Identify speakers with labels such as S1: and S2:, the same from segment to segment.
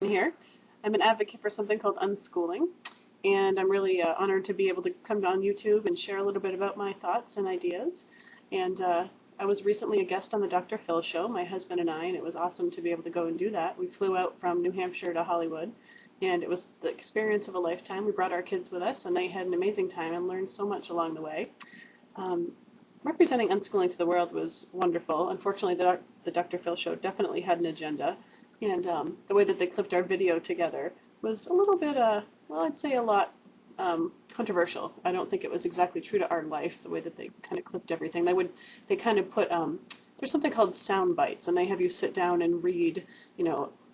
S1: Here. I'm an advocate for something called unschooling, and I'm really honored to be able to come on YouTube and share a little bit about my thoughts and ideas. And I was recently a guest on the Dr. Phil show, my husband and I, and it was awesome to be able to go and do that. We flew out from New Hampshire to Hollywood, and it was the experience of a lifetime. We brought our kids with us, and they had an amazing time and learned so much along the way. Um, Representing unschooling to the world was wonderful. Unfortunately, the Dr. Phil show definitely had an agenda, and the way that they clipped our video together was a little bit, well, I'd say a lot controversial. I don't think it was exactly true to our life, the way that they kind of clipped everything. They kind of put, there's something called sound bites, and they have you sit down and read,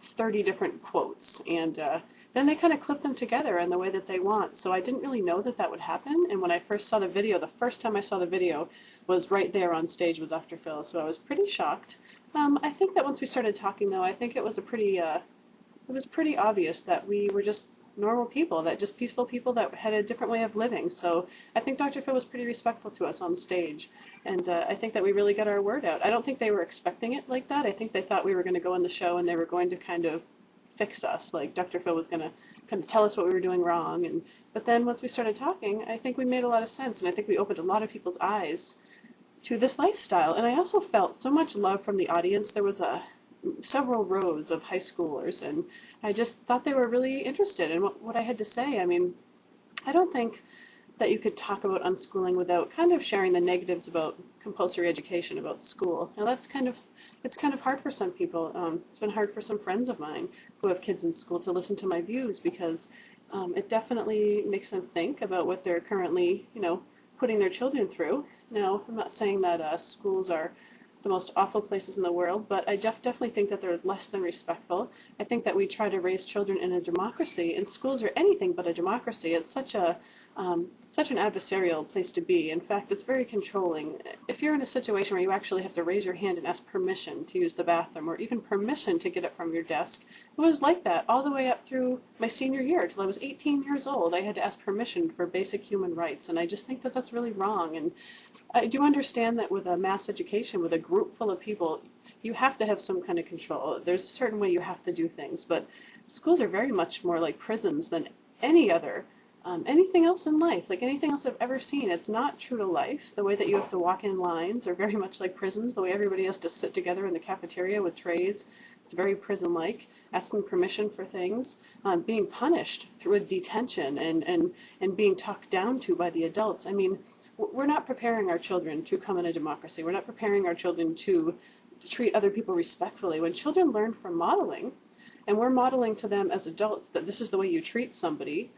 S1: 30 different quotes, and then they kind of clip them together in the way that they want. So I didn't really know that that would happen, and when I first saw the video, the first time I saw the video was right there on stage with Dr. Phil, so I was pretty shocked. I think that once we started talking, though, I think it was pretty obvious that we were just normal people, that just peaceful people that had a different way of living. So I think Dr. Phil was pretty respectful to us on stage, and I think that we really got our word out. I don't think they were expecting it like that. I think they thought we were going to go on the show and they were going to kind of fix us, like Dr. Phil was going to kind of tell us what we were doing wrong. But then once we started talking, I think we made a lot of sense, and I think we opened a lot of people's eyes to this lifestyle. And I also felt so much love from the audience. There was several rows of high schoolers, and I just thought they were really interested in what I had to say. I mean, I don't think that you could talk about unschooling without kind of sharing the negatives about compulsory education, about school. Now it's kind of hard for some people. It's been hard for some friends of mine who have kids in school to listen to my views, because it definitely makes them think about what they're currently, putting their children through. Now, I'm not saying that schools are the most awful places in the world, but I definitely think that they're less than respectful. I think that we try to raise children in a democracy, and schools are anything but a democracy. It's such an adversarial place to be. In fact, it's very controlling. If you're in a situation where you actually have to raise your hand and ask permission to use the bathroom, or even permission to get up from your desk, it was like that all the way up through my senior year till I was 18 years old. I had to ask permission for basic human rights, and I just think that that's really wrong. And I do understand that with a mass education, with a group full of people, you have to have some kind of control. There's a certain way you have to do things, but schools are very much more like prisons than any other anything else in life, like anything else I've ever seen. It's not true to life. The way that you have to walk in lines are very much like prisons. The way everybody has to sit together in the cafeteria with trays, it's very prison-like. Asking permission for things, being punished through a detention, and being talked down to by the adults. I mean, we're not preparing our children to come in a democracy. We're not preparing our children to treat other people respectfully. When children learn from modeling, and we're modeling to them as adults that this is the way you treat somebody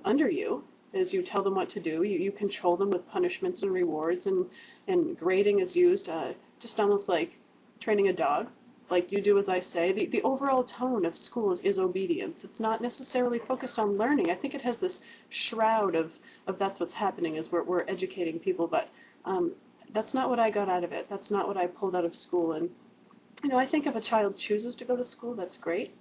S1: under you, is you tell them what to do. You control them with punishments and rewards, and grading is used just almost like training a dog. Like, you do as I say. The overall tone of schools is obedience. It's not necessarily focused on learning. I think it has this shroud of that's what's happening, is we're educating people, but that's not what I got out of it. That's not what I pulled out of school. And I think if a child chooses to go to school, that's great.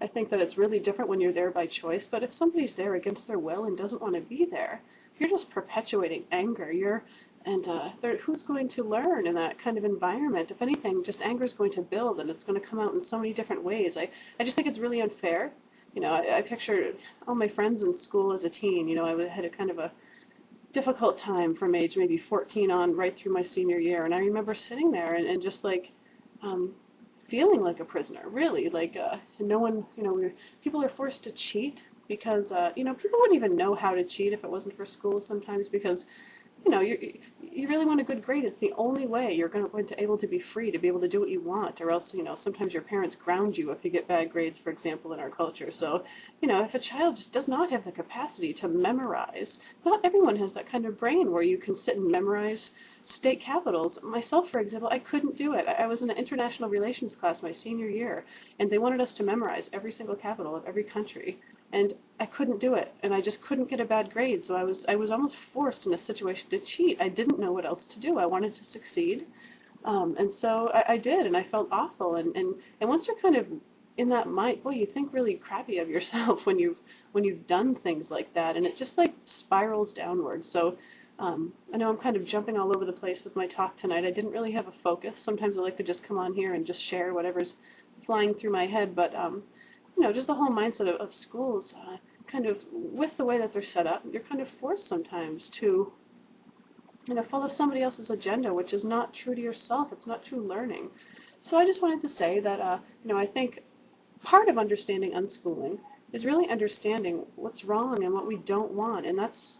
S1: I think that it's really different when you're there by choice, but if somebody's there against their will and doesn't want to be there, you're just perpetuating anger. Who's going to learn in that kind of environment? If anything, just anger is going to build, and it's going to come out in so many different ways. I just think it's really unfair. I picture all my friends in school as a teen. I had a kind of a difficult time from age maybe 14 on right through my senior year, and I remember sitting there and just like feeling like a prisoner, really. Like, no one, people are forced to cheat because, people wouldn't even know how to cheat if it wasn't for school sometimes, because, you really want a good grade. It's the only way you're going to able to be free, to be able to do what you want, or else, sometimes your parents ground you if you get bad grades, for example, in our culture. So, if a child just does not have the capacity to memorize, not everyone has that kind of brain where you can sit and memorize state capitals. Myself, for example, I couldn't do it. I was in an international relations class my senior year, and they wanted us to memorize every single capital of every country, and I couldn't do it, and I just couldn't get a bad grade, so I was almost forced in a situation to cheat. I didn't know what else to do. I wanted to succeed, and so I did, and I felt awful, and once you're kind of in that mind, boy, you think really crappy of yourself when you've done things like that, and it just like spirals downwards. So I know I'm kind of jumping all over the place with my talk tonight. I didn't really have a focus. Sometimes I like to just come on here and just share whatever's flying through my head, but just the whole mindset of schools, kind of with the way that they're set up, you're kind of forced sometimes to, follow somebody else's agenda, which is not true to yourself. It's not true learning. So I just wanted to say that, I think part of understanding unschooling is really understanding what's wrong and what we don't want, and that's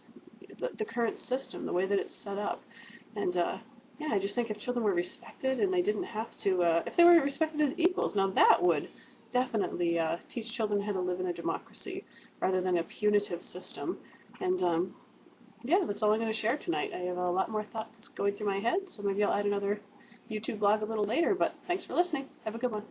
S1: the current system, the way that it's set up. And I just think if children were respected and they didn't have to, if they were respected as equals, now that would definitely teach children how to live in a democracy rather than a punitive system. And that's all I'm going to share tonight. I have a lot more thoughts going through my head, so maybe I'll add another YouTube blog a little later, but thanks for listening. Have a good one.